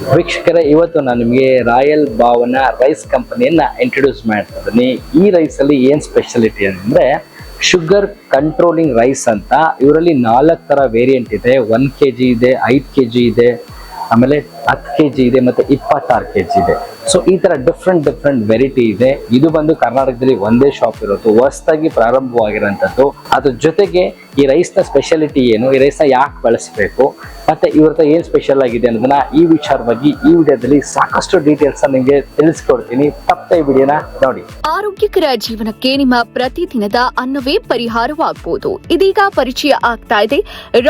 ವೀಕ್ಷಕರೇ, ಇವತ್ತು ನಾನು ನಿಮಗೆ ರಾಯಲ್ ಭಾವನಾ ರೈಸ್ ಕಂಪನಿಯನ್ನ ಇಂಟ್ರೊಡ್ಯೂಸ್ ಮಾಡ್ತಾ ಇದ್ದೀನಿ. ಈ ರೈಸಲ್ಲಿ ಏನು ಸ್ಪೆಷಾಲಿಟಿ ಅಂದರೆ ಶುಗರ್ ಕಂಟ್ರೋಲಿಂಗ್ ರೈಸ್ ಅಂತ. ಇವರಲ್ಲಿ 4 ಥರ ವೇರಿಯಂಟ್ ಇದೆ. 1 kg ಇದೆ, 5 kg ಇದೆ, ಆಮೇಲೆ 10 kg ಇದೆ, ಮತ್ತು 26 kg ಇದೆ. ಸೊ ಈ ಥರ ಡಿಫ್ರೆಂಟ್ ವೆರೈಟಿ ಇದೆ. ಇದು ಬಂದು ಕರ್ನಾಟಕದಲ್ಲಿ ಒಂದೇ ಶಾಪ್ ಇರೋದು, ಹೊಸದಾಗಿ ಪ್ರಾರಂಭವಾಗಿರೋಂಥದ್ದು. ಅದ್ರ ಜೊತೆಗೆ ಈ ರೈಸ್ನ ಸ್ಪೆಷಾಲಿಟಿ ಏನು, ಈ ರೈಸ್ನ ಯಾಕೆ ಬಳಸಬೇಕು, ಮತ್ತೆ ಇವ್ರದ್ದು ಏನು ಸ್ಪೆಷಲ್ ಆಗಿದೆ ಅನ್ನೋದನ್ನ ಈ ವಿಚಾರವಾಗಿ ಈ ವಿಡಿಯೋದಲ್ಲಿ ಸಾಕಷ್ಟು ಡೀಟೇಲ್ಸ್ ನಿಮಗೆ ತಿಳಿಸ್ಕೊಡ್ತೀನಿ. ತಪ್ಪದೆ ಈ ವಿಡಿಯೋನ ನೋಡಿ. ಆರೋಗ್ಯಕರ ಜೀವನಕ್ಕೆ ನಿಮ್ಮ ಪ್ರತಿದಿನದ ಅನ್ನವೇ ಪರಿಹಾರವಾಗಬಹುದು. ಇದೀಗ ಪರಿಚಯ ಆಗ್ತಾ ಇದೆ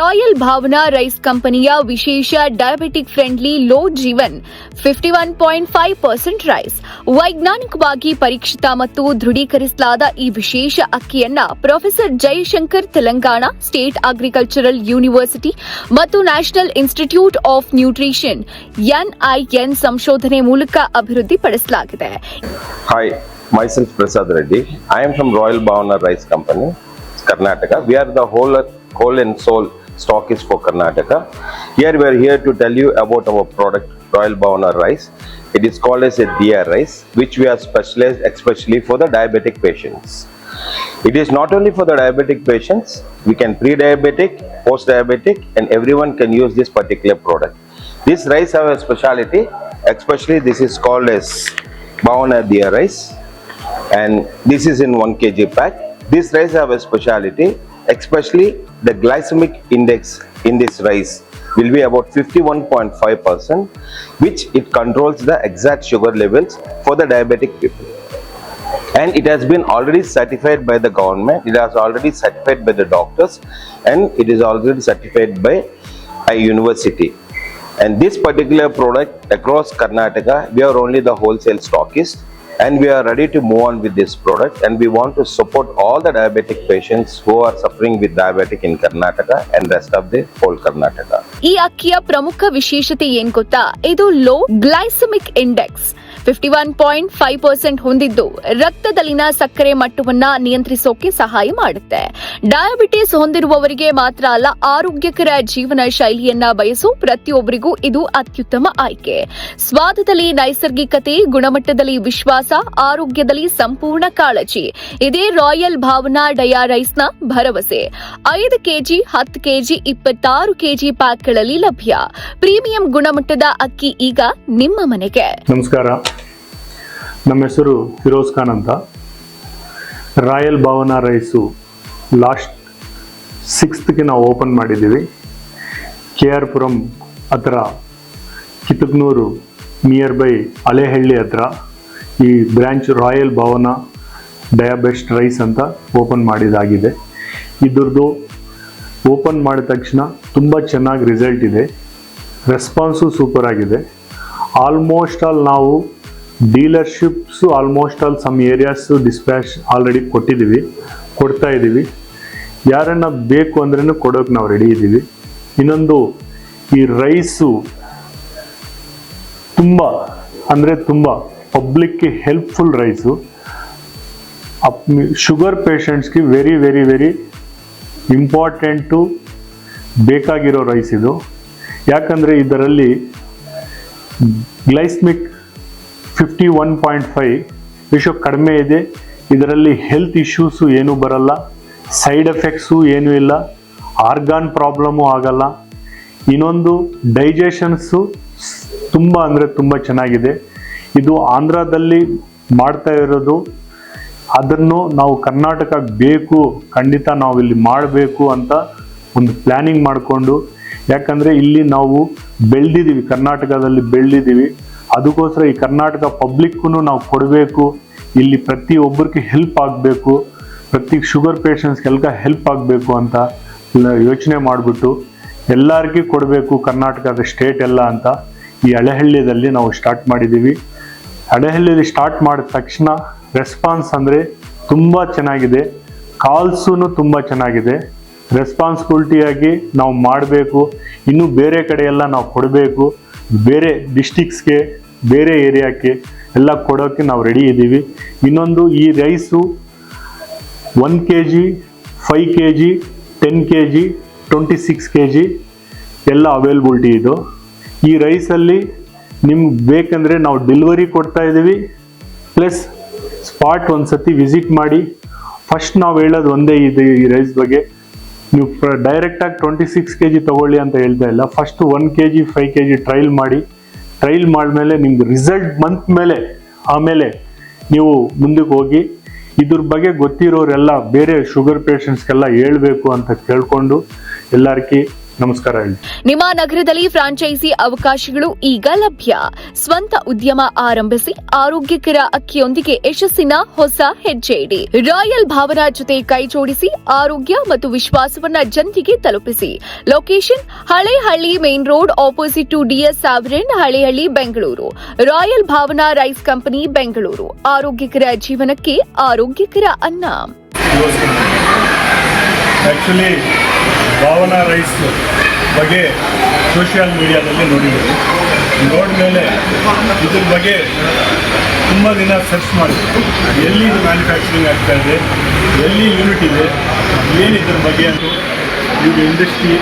ರಾಯಲ್ ಭಾವನಾ ರೈಸ್ ಕಂಪನಿಯ ವಿಶೇಷ ಡಯಾಬಿಟಿಕ್ ಫ್ರೆಂಡ್ಲಿ ಲೋ ಜೀವನ್ 51.5% ರೈಸ್. ವೈಜ್ಞಾನಿಕವಾಗಿ ಪರೀಕ್ಷಿತ ಮತ್ತು ದೃಢೀಕರಿಸಲಾದ ಈ ವಿಶೇಷ ಅಕ್ಕಿಯನ್ನ professor Jayashankar Telangana state agricultural university ಮತ್ತು national institute of nutrition NIN ಸಂಶೋಧನೆ ಮೂಲಕ ಅಭಿವೃದ್ಧಿಪಡಿಸಲಾಗಿದೆ. Hi, myself Prasad Reddy. I am from Royal Bhavana Rice Company, Karnataka. We are the whole and soul stockist for Karnataka. Here we are here to tell you about our product Royal Bhavana Rice. It is called as a DR rice, which we are specialized especially for the diabetic patients. It is not only for the diabetic patients, we can pre-diabetic, post-diabetic, and everyone can use this particular product. This rice have a speciality, especially this is called as Bhavana DR rice, and this is in 1 kg pack. This rice have a speciality, especially the glycemic index in this rice will be about 51.5%, which it controls the exact sugar levels for the diabetic people. And it has been already certified by the government, it has already certified by the doctors, and it is already certified by a university. And this particular product across Karnataka, we are only the wholesale stockist, and we are ready to move on with this product, and we want to support all the diabetic patients who are suffering with diabetic in Karnataka and rest of the whole Karnataka. ಈ ಅಕ್ಕಿಯ ಪ್ರಮುಖ ವಿಶೇಷತೆ ಏನ್ ಗೊತ್ತಾ? ಇದು low glycaemic index 51.5% ಹೊಂದಿದ್ದು ರಕ್ತದಲ್ಲಿನ ಸಕ್ಕರೆ ಮಟ್ಟವನ್ನ ನಿಯಂತ್ರಿಸೋಕೆ ಸಹಾಯ ಮಾಡುತ್ತೆ. ಡಯಾಬಿಟಿಸ್ ಹೊಂದಿರುವವರಿಗೆ ಮಾತ್ರ ಅಲ್ಲ, ಆರೋಗ್ಯಕರ ಜೀವನ ಶೈಲಿಯನ್ನ ಬಯಸೋ ಪ್ರತಿಯೊಬ್ಬರಿಗೂ ಇದು ಅತ್ಯುತ್ತಮ ಆಯ್ಕೆ. ಸ್ವಾದದಲ್ಲಿ ನೈಸರ್ಗಿಕತೆ, ಗುಣಮಟ್ಟದಲ್ಲಿ ವಿಶ್ವಾಸ, ಆರೋಗ್ಯದಲ್ಲಿ ಸಂಪೂರ್ಣ ಕಾಳಜಿ. ಇದೇ ರಾಯಲ್ ಭಾವನಾ ಡಯಾ ರೈಸ್ನ ಭರವಸೆ. 5 kg, 10 kg, 26 kg ಪ್ಯಾಕ್ಗಳಲ್ಲಿ ಲಭ್ಯ. ಪ್ರೀಮಿಯಂ ಗುಣಮಟ್ಟದ ಅಕ್ಕಿ ಈಗ ನಿಮ್ಮ ಮನೆಗೆ. ನಮಸ್ಕಾರ, ನಮ್ಮ ಹೆಸರು ಫಿರೋಜ್ ಖಾನ್ ಅಂತ. Royal Bhavana rice last 6th ನಾವು ಓಪನ್ ಮಾಡಿದ್ದೀವಿ. KR ಪುರಂ ಹತ್ರ, ಕಿತಕ್ನೂರು ನಿಯರ್ ಬೈ ಹಳೆಹಳ್ಳಿ ಹತ್ರ ಈ branch royal Bhavana Diabest rice ಅಂತ ಓಪನ್ ಮಾಡಿದಾಗಿದೆ. ಇದ್ರದ್ದು ಓಪನ್ ಮಾಡಿದ ತಕ್ಷಣ ತುಂಬ ಚೆನ್ನಾಗಿ ರಿಸಲ್ಟ್ ಇದೆ. ರೆಸ್ಪಾನ್ಸು ಸೂಪರ್ ಆಗಿದೆ. ಆಲ್ಮೋಸ್ಟ್ ಆಲ್ ನಾವು dealerships almost all some areas dispatch already ಕೊಡ್ತಾ ಇದ್ದೀವಿ. ಯಾರನ್ನ ಬೇಕು ಅಂದ್ರೂ ಕೊಡೋಕೆ ನಾವು ರೆಡಿ ಇದ್ದೀವಿ. ಇನ್ನೊಂದು, ಈ ರೈಸು ತುಂಬ ಪಬ್ಲಿಕ್ಗೆ ಹೆಲ್ಪ್ಫುಲ್ ರೈಸು. ಶುಗರ್ ಪೇಷಂಟ್ಸ್ಗೆ ವೆರಿ ವೆರಿ ವೆರಿ ಇಂಪಾರ್ಟೆಂಟು ಬೇಕಾಗಿರೋ ರೈಸ್ ಇದು. ಯಾಕಂದರೆ ಇದರಲ್ಲಿ ಗ್ಲೈಸ್ಮಿಕ್ 51.5 ರೇಷೋ ಕಡಿಮೆ ಇದೆ. ಇದರಲ್ಲಿ ಹೆಲ್ತ್ ಇಶ್ಯೂಸು ಏನೂ ಬರಲ್ಲ, ಸೈಡ್ ಎಫೆಕ್ಟ್ಸು ಏನೂ ಇಲ್ಲ, ಆರ್ಗಾನ್ ಪ್ರಾಬ್ಲಮ್ಮು ಆಗಲ್ಲ. ಇನ್ನೊಂದು, ಡೈಜೆಷನ್ಸು ತುಂಬ ಚೆನ್ನಾಗಿದೆ. ಇದು ಆಂಧ್ರದಲ್ಲಿ ಮಾಡ್ತಾ ಇರೋದು. ಅದನ್ನು ನಾವು ಕರ್ನಾಟಕ ಬೇಕು, ಖಂಡಿತ ನಾವು ಇಲ್ಲಿ ಮಾಡಬೇಕು ಅಂತ ಒಂದು ಪ್ಲ್ಯಾನಿಂಗ್ ಮಾಡಿಕೊಂಡು, ಯಾಕಂದರೆ ಇಲ್ಲಿ ನಾವು ಬೆಳೆದಿದ್ದೀವಿ, ಕರ್ನಾಟಕದಲ್ಲಿ ಬೆಳೆದಿದ್ದೀವಿ. ಅದಕ್ಕೋಸ್ಕರ ಈ ಕರ್ನಾಟಕ ಪಬ್ಲಿಕ್ಗೂ ನಾವು ಕೊಡಬೇಕು, ಇಲ್ಲಿ ಪ್ರತಿಯೊಬ್ಬರಿಗೆ ಹೆಲ್ಪ್ ಆಗಬೇಕು, ಪ್ರತಿ ಶುಗರ್ ಪೇಷಂಟ್ಸ್ಗೆಲ್ಲ ಹೆಲ್ಪ್ ಆಗಬೇಕು ಅಂತ ಯೋಚನೆ ಮಾಡಿಬಿಟ್ಟು ಎಲ್ಲರಿಗೂ ಕೊಡಬೇಕು ಕರ್ನಾಟಕದ ಸ್ಟೇಟ್ ಎಲ್ಲ ಅಂತ ಈ ಹಳೆಹಳ್ಳಿಯಲ್ಲಿ ನಾವು ಸ್ಟಾರ್ಟ್ ಮಾಡಿದ್ದೀವಿ. ಹಳೆಹಳ್ಳಿಯಲ್ಲಿ ಸ್ಟಾರ್ಟ್ ಮಾಡಿದ ತಕ್ಷಣ ರೆಸ್ಪಾನ್ಸ್ ಅಂದರೆ ತುಂಬ ಚೆನ್ನಾಗಿದೆ. ಕಾಲ್ಸೂ ತುಂಬ ಚೆನ್ನಾಗಿದೆ. ರೆಸ್ಪಾನ್ಸಿಬಿಲಿಟಿಯಾಗಿ ನಾವು ಮಾಡಬೇಕು. ಇನ್ನು ಬೇರೆ ಕಡೆ ಎಲ್ಲ ನಾವು ಕೊಡಬೇಕು, ಬೇರೆ ಡಿಸ್ಟಿಕ್ಸ್ಗೆ, ಬೇರೆ ಏರಿಯಾಕ್ಕೆ ಎಲ್ಲ ಕೊಡೋಕ್ಕೆ ನಾವು ರೆಡಿ ಇದ್ದೀವಿ. ಇನ್ನೊಂದು, ಈ rice 1 kg, 5 kg, 10 kg, 26 kg ಎಲ್ಲ ಅವೈಲಬಿಲಿಟಿ ಇದು. ಈ ರೈಸಲ್ಲಿ ನಿಮ್ಗೆ ಬೇಕಂದರೆ ನಾವು ಡೆಲಿವರಿ ಕೊಡ್ತಾ ಇದ್ದೀವಿ, ಪ್ಲಸ್ ಸ್ಪಾಟ್ ಒಂದ್ಸತಿ ವಿಸಿಟ್ ಮಾಡಿ. ಫಸ್ಟ್ ನಾವು ಹೇಳೋದು ಒಂದೇ ಇದೆ ಈ ರೈಸ್ ಬಗ್ಗೆ, ನೀವು ಡೈರೆಕ್ಟಾಗಿ 26 kg ತಗೊಳ್ಳಿ ಅಂತ ಹೇಳ್ತಾ ಇಲ್ಲ. ಫಸ್ಟ್ 1 kg 5 kg ಟ್ರೈಲ್ ಮಾಡಿ, ಟ್ರೈಲ್ ಮಾಡಿದ್ಮೇಲೆ ನಿಮ್ಗೆ ರಿಸಲ್ಟ್ ಬಂತ ಮೇಲೆ ಆಮೇಲೆ ನೀವು ಮುಂದಕ್ಕೆ ಹೋಗಿ ಇದ್ರ ಬಗ್ಗೆ ಗೊತ್ತಿರೋರೆಲ್ಲ ಬೇರೆ ಶುಗರ್ ಪೇಷಂಟ್ಸ್ಗೆಲ್ಲ ಹೇಳ್ಬೇಕು ಅಂತ ಕೇಳ್ಕೊಂಡು ಎಲ್ಲರಿಗೂ ನಮಸ್ಕಾರ ಹೇಳಿ. ನಿಮ್ಮ ನಗರದಲ್ಲಿ ಫ್ರಾಂಚೈಸಿ ಅವಕಾಶಗಳು ಈಗ ಲಭ್ಯ. ಸ್ವಂತ ಉದ್ಯಮ ಆರಂಭಿಸಿ ಆರೋಗ್ಯಕರ ಅಕ್ಕಿಯೊಂದಿಗೆ ಯಶಸ್ಸಿನ ಹೊಸ ಹೆಜ್ಜೆ ಇಡಿ. ರಾಯಲ್ ಭಾವನಾ ಜೊತೆ ಕೈ ಜೋಡಿಸಿ ಆರೋಗ್ಯ ಮತ್ತು ವಿಶ್ವಾಸವನ್ನ ಜನರಿಗೆ ತಲುಪಿಸಿ. Location Halehalli main road opposite to DS ಸಾವರನ್, Halehalli, Bengaluru. Royal Bhavana rice company, Bengaluru. ಆರೋಗ್ಯಕರ ಜೀವನಕ್ಕೆ ಆರೋಗ್ಯಕರ ಅನ್ನ. ಆ್ಯಕ್ಚುಲಿ ಭಾವನಾ ರೈಸ್ ಬಗ್ಗೆ ಸೋಷಿಯಲ್ ಮೀಡಿಯಾದಲ್ಲಿ ನೋಡಿದ್ದೀವಿ. ನೋಡಿದ್ಮೇಲೆ ಇದ್ರ ಬಗ್ಗೆ ತುಂಬ ದಿನ ಸರ್ಚ್ ಮಾಡಿ ಎಲ್ಲಿ ಇದು ಮ್ಯಾನುಫ್ಯಾಕ್ಚರಿಂಗ್ ಆಗ್ತಾ ಇದೆ, ಎಲ್ಲಿ ಯೂನಿಟ್ ಇದೆ, ಏನು ಇದ್ರ ಬಗ್ಗೆ ಅಂತ ಈಗ ಇಂಡಸ್ಟ್ರಿ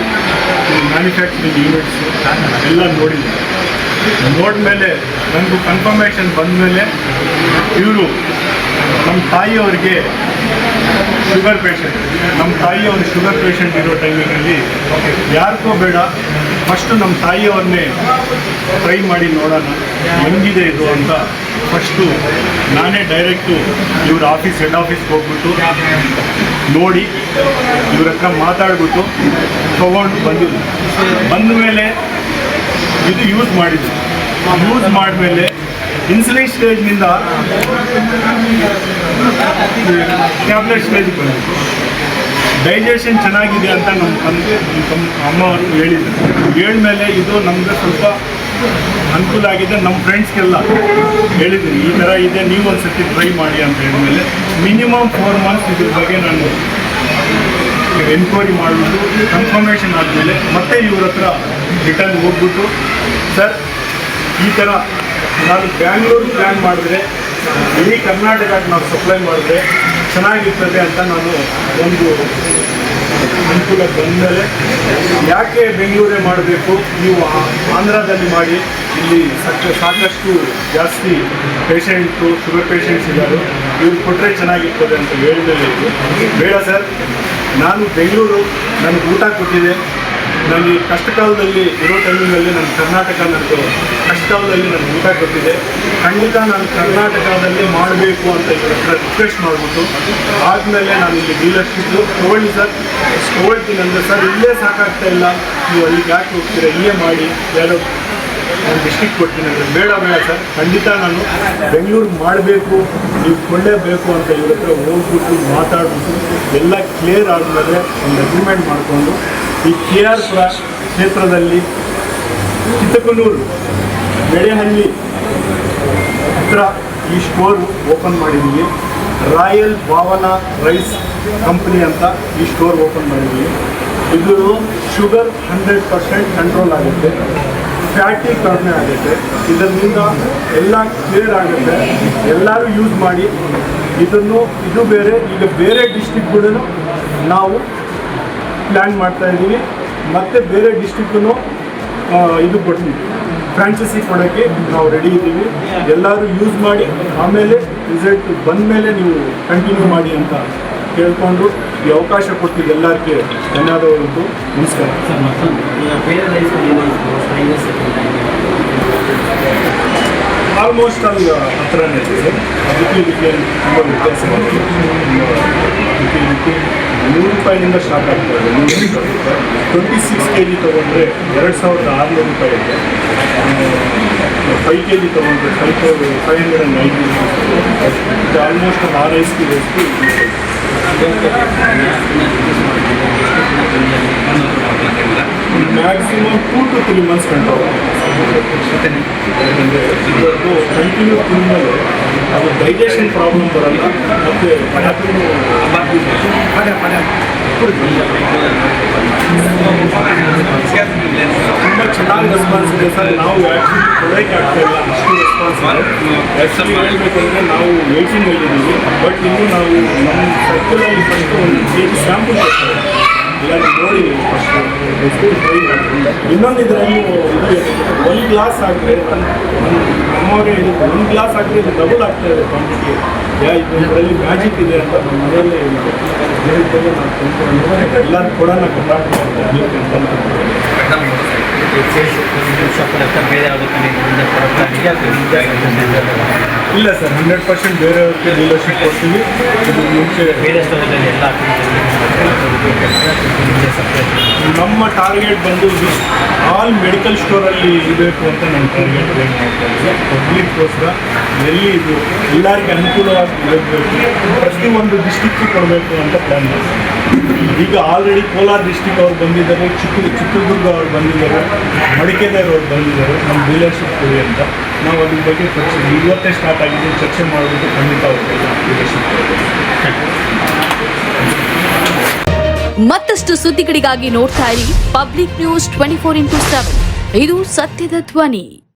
ಮ್ಯಾನುಫ್ಯಾಕ್ಚರಿಂಗ್ ಯೂನಿಟ್ಸು ಎಲ್ಲ ನೋಡಿದ್ವಿ. ನೋಡಿದ್ಮೇಲೆ ನನಗೂ ಕನ್ಫರ್ಮೇಷನ್ ಬಂದಮೇಲೆ ಇವರು ನಮ್ಮ ತಾಯಿಯವ್ರಿಗೆ ಶುಗರ್ ಪೇಷಂಟ್, ನಮ್ಮ ತಾಯಿಯವರು ಶುಗರ್ ಪೇಷಂಟ್ ಇರೋ ಟೈಮಿನಲ್ಲಿ ಯಾರಿಗೋ ಬೇಡ, ಫಸ್ಟು ನಮ್ಮ ತಾಯಿಯವ್ರನ್ನೇ ಟ್ರೈ ಮಾಡಿ ನೋಡೋಣ ಹೆಂಗಿದೆ ಇದು ಅಂತ ಫಸ್ಟು ನಾನೇ ಡೈರೆಕ್ಟು ಇವ್ರ ಆಫೀಸ್, ಹೆಡ್ ಆಫೀಸ್ಗೆ ಹೋಗ್ಬಿಟ್ಟು ನೋಡಿ ಇವ್ರ ಹತ್ರ ಮಾತಾಡ್ಬಿಟ್ಟು ತೊಗೊಂಡು ಬಂದಿದ್ದು. ಬಂದ ಮೇಲೆ ಇದು ಯೂಸ್ ಮಾಡಿದ್ದು. ಯೂಸ್ ಮಾಡಿದ್ಮೇಲೆ ಇನ್ಸುಲಿನ್ ಸ್ಟೇಜ್ನಿಂದ ಟ್ಯಾಬ್ಲೆಟ್ ಸ್ಟೇಜ್ಗೆ ಬಂದಿದ್ದು. ಡೈಜೆಷನ್ ಚೆನ್ನಾಗಿದೆ ಅಂತ ನಮ್ಮ ಅಮ್ಮ ಅವರು ಹೇಳಿದ್ರು. ಹೇಳಿದ್ಮೇಲೆ ಇದು ನಮಗೆ ಸ್ವಲ್ಪ ಅನುಕೂಲ ಆಗಿದೆ. ನಮ್ಮ ಫ್ರೆಂಡ್ಸ್ಗೆಲ್ಲ ಹೇಳಿದ್ದೀನಿ ಈ ಥರ ಇದೆ, ನೀವು ಒಂದು ಸರ್ತಿ ಟ್ರೈ ಮಾಡಿ ಅಂತ ಹೇಳಿದ್ಮೇಲೆ ಮಿನಿಮಮ್ 4 months ಇದ್ರ ಬಗ್ಗೆ ನಾನು ಎನ್ಕ್ವೈರಿ ಮಾಡಿಬಿಟ್ಟು ಕನ್ಫರ್ಮೇಷನ್ ಆದಮೇಲೆ ಮತ್ತೆ ಇವ್ರ ಹತ್ರ ರಿಟರ್ನ್ ಹೋಗ್ಬಿಟ್ಟು, ಸರ್ ಈ ಥರ ನಾನು ಬ್ಯಾಂಗ್ಳೂರು ಪ್ಲ್ಯಾನ್ ಮಾಡಿದ್ರೆ ಇಡೀ ಕರ್ನಾಟಕಕ್ಕೆ ನಾವು ಸಪ್ಲೈ ಮಾಡಿದ್ರೆ ಚೆನ್ನಾಗಿರ್ತದೆ ಅಂತ ನಾನು ಒಂದು ಅನುಕೂಲ ಬಂದಮೇಲೆ, ಯಾಕೆ ಬೆಂಗಳೂರೇ ಮಾಡಬೇಕು, ನೀವು ಆಂಧ್ರದಲ್ಲಿ ಮಾಡಿ, ಇಲ್ಲಿ ಸಾಕಷ್ಟು ಜಾಸ್ತಿ ಪೇಷಂಟು ಶುಗರ್ ಪೇಷಂಟ್ಸ್ ಇದ್ದಾರೆ, ಇವ್ರು ಕೊಟ್ಟರೆ ಚೆನ್ನಾಗಿರ್ತದೆ ಅಂತ ಹೇಳಿದ್ರೆ ಬೇಡ ಸರ್, ನಾನು ಬೆಂಗಳೂರು ನನಗೆ ಊಟ ಕೊಟ್ಟಿದೆ, ನನಗೆ ಕಷ್ಟ ಕಾಲದಲ್ಲಿ ಇರೋ ಟೈಮಿನಲ್ಲಿ ನನ್ನ ಕರ್ನಾಟಕ ನನಗೆ ಕಷ್ಟ ಕಾಲದಲ್ಲಿ ನನಗೆ ಊಟ ಕೊಟ್ಟಿದೆ, ಖಂಡಿತ ನಾನು ಕರ್ನಾಟಕದಲ್ಲಿ ಮಾಡಬೇಕು ಅಂತ ಇವ್ರ ಹತ್ರ ರಿಕ್ವೆಸ್ಟ್ ಮಾಡಿಬಿಟ್ಟು ಆದಮೇಲೆ ನಾನು ಇಲ್ಲಿ ಡೀಲರ್ಶಿಪ್ ತೊಗೊಳ್ಳಿ ಸರ್, ತೊಗೊಳ್ತೀನಿ ಅಂದರೆ ಸರ್ ಇಲ್ಲೇ ಸಾಕಾಗ್ತಾ ಇಲ್ಲ, ನೀವು ಅಲ್ಲಿಗೆ ಯಾಕೆ ಹೋಗ್ತೀರಾ, ಇಲ್ಲೇ ಮಾಡಿ, ಯಾರೋ ನಾನು ಡಿಸ್ಟ್ರಿಕ್ಟ್ ಕೊಡ್ತೀನಿ ಅಂದರೆ ಬೇಡ ಸರ್, ಖಂಡಿತ ನಾನು ಬೆಂಗಳೂರು ಮಾಡಬೇಕು, ನೀವು ಕೊಳ್ಳೇಬೇಕು ಅಂತ ಇವ್ರ ಹತ್ರ ಹೋಗ್ಬಿಟ್ಟು ಮಾತಾಡ್ಬಿಟ್ಟು ಎಲ್ಲ ಕ್ಲಿಯರ್ ಆದಮೇಲೆ ಒಂದು ಅಗ್ರಿಮೆಂಟ್ ಮಾಡಿಕೊಂಡು ಈ KR ಪುರ ಕ್ಷೇತ್ರದಲ್ಲಿ ಚಿತ್ತಕನೂರು ಬೆಳೆಹಳ್ಳಿ ಹತ್ರ ಈ ಸ್ಟೋರ್ ಓಪನ್ ಮಾಡಿದ್ದೀವಿ. ರಾಯಲ್ ಭಾವನಾ ರೈಸ್ ಕಂಪ್ನಿ ಅಂತ ಈ ಸ್ಟೋರ್ ಓಪನ್ ಮಾಡಿದ್ದೀವಿ. ಇದು ಶುಗರ್ 100% ಕಂಟ್ರೋಲ್ ಆಗುತ್ತೆ, ಫ್ಯಾಟಿ ಕಡಿಮೆ ಆಗುತ್ತೆ, ಇದರಿಂದ ಎಲ್ಲ ಕ್ಲಿಯರ್ ಆಗುತ್ತೆ. ಎಲ್ಲರೂ ಯೂಸ್ ಮಾಡಿ. ಇದು ಬೇರೆ, ಈಗ ಬೇರೆ ಡಿಸ್ಟ್ರಿಕ್ಟ್ಗಳೂ ನಾವು ಪ್ಲ್ಯಾನ್ ಮಾಡ್ತಾಯಿದ್ದೀವಿ, ಮತ್ತು ಬೇರೆ ಡಿಸ್ಟ್ರಿಕ್ಟೂ ಇದು ಕೊಡ್ತೀವಿ, ಫ್ರಾಂಚೈಸಿ ಕೊಡೋಕ್ಕೆ ನಾವು ರೆಡಿ ಇದ್ದೀವಿ. ಎಲ್ಲರೂ ಯೂಸ್ ಮಾಡಿ, ಆಮೇಲೆ ರಿಸಲ್ಟ್ ಬಂದ ಮೇಲೆ ನೀವು ಕಂಟಿನ್ಯೂ ಮಾಡಿ ಅಂತ ಕೇಳಿಕೊಂಡು ಈ ಅವಕಾಶ ಕೊಟ್ಟಿದ್ದು ಎಲ್ಲರಿಗೆ ಧನ್ಯವಾದಗಳು. ನಮಸ್ಕಾರ. ಆಲ್ಮೋಸ್ಟ್ ಅಲ್ಲಿ ಹತ್ರನೇ ಇದೆ, ಅದಕ್ಕೆ ತುಂಬ ವ್ಯತ್ಯಾಸ ಇದೆ. ₹100 ಸ್ಟಾರ್ಟ್ ಆಗ್ತದೆ. 26 kg ತೊಗೊಂಡ್ರೆ ₹2,600 ಇದೆ. 5 kg ತೊಗೊಂಡ್ರೆ ₹590. ಇದು ಆಲ್ಮೋಸ್ಟ್ ಒಂದು 6 kg maximum 2 to 3 months control. ಇವತ್ತು ಕಂಟಿನ್ಯೂ ತಿಂದಮೇಲೆ ಅದು ಡೈಜೆಷನ್ ಪ್ರಾಬ್ಲಮ್ ಬರಲ್ಲ, ಮತ್ತು ತುಂಬ ಚೆನ್ನಾಗಿ ರೆಸ್ಪಾನ್ಸ್ ಇದೆ ಸರ್. ನಾವು ಆ್ಯಕ್ಚುಲಿ ಕೊಡೋಕ್ಕೆ ಆಗ್ತಾ ಇಲ್ಲ, ಅಷ್ಟು ರೆಸ್ಪಾನ್ಸ್ ಇದೆ. ಆ್ಯಕ್ಚುಲಿ ಹೇಳಬೇಕಂದ್ರೆ ನಾವು 18 ಹೇಳಿದ್ದೀವಿ, ಬಟ್ ಇನ್ನೂ ನಾವು ನಮ್ಮ ಸರ್ಕಲಲ್ಲಿ ಫಸ್ಟು 1 kg ಸ್ಯಾಂಪಲ್ ಕೊಡ್ತಾರೆ. ಎಲ್ಲರೂ ನೋಡಿ ಇನ್ನೊಂದು ಇದರಲ್ಲಿ ಒಂದು ಗ್ಲಾಸ್ ಆದರೆ ನಮ್ಮವರೇ ಒಂದು ಗ್ಲಾಸ್ ಆದರೆ ಇದು ಡಬಲ್ ಆಗ್ತಾ ಇದೆ ಕ್ವಾಂಟಿಟಿ. ಇದರಲ್ಲಿ ಮ್ಯಾಜಿಕ್ ಇದೆ ಅಂತ ನಮ್ಮ ಮನೆಯಲ್ಲೇ ಹೇಳಿದ್ದೆಲ್ಲ ನಾವು ತಿಳ್ಕೊಂಡು ಎಲ್ಲರೂ ಕೂಡ ನಾವು ಕರ್ನಾಟಕ ಇಲ್ಲ ಸರ್, 100% ಬೇರೆಯವ್ರಿಗೆ ಡೀಲರ್ಶಿಪ್ ಕೊಡ್ತೀವಿ. ಇದು ಮುಂಚೆ ನಮ್ಮ ಟಾರ್ಗೆಟ್ ಬಂದು ಆಲ್ ಮೆಡಿಕಲ್ ಸ್ಟೋರಲ್ಲಿ ಇರಬೇಕು ಅಂತ ನಮ್ಮ ಟಾರ್ಗೆಟ್ ಏನು ಮಾಡ್ತಾ ಇದ್ದೀವಿ. ಪಬ್ಲಿಕ್ಗೋಸ್ಕರ ಎಲ್ಲಿ ಇದು ಎಲ್ಲರಿಗೂ ಅನುಕೂಲವಾಗಿ ಇರಬೇಕು, ಪ್ರತಿಯೊಂದು ಡಿಸ್ಟಿಕ್ಗೆ ಕೊಡಬೇಕು ಅಂತ ಪ್ಲ್ಯಾನ್ ಮಾಡ್ತೀವಿ. ಈಗ ಆಲ್ರೆಡಿ ಕೋಲಾರ ಡಿಸ್ಟಿಕ್ ಅವ್ರು ಬಂದಿದ್ದಾರೆ, ಚಿತ್ರದುರ್ಗ ಅವ್ರು ಬಂದಿದ್ದಾರೆ, ಮಡಿಕೇರಿ ಅವ್ರು ಬಂದಿದ್ದಾರೆ ನಮ್ಮ ಡೀಲರ್ಶಿಪ್ ಕೊಡಿ ಅಂತ. ನಾವು ಅದ್ರ ಬಗ್ಗೆ ಚರ್ಚೆ ಇವತ್ತೇ ಸ್ಟಾರ್ಟ್ ಆಗಿದೆ, ಚರ್ಚೆ ಮಾಡಿಬಿಟ್ಟು ಖಂಡಿತ ಹೋಗ್ತೀವಿ ಡೀಲರ್ಶಿಪ್. ಮತ್ತಷ್ಟು ಸುದ್ದಿಗಳಿಗಾಗಿ ನೋಡ್ತಾ ಇರಿ ಪಬ್ಲಿಕ್ ನ್ಯೂಸ್ 24x7. ಇದು ಸತ್ಯದ ಧ್ವನಿ.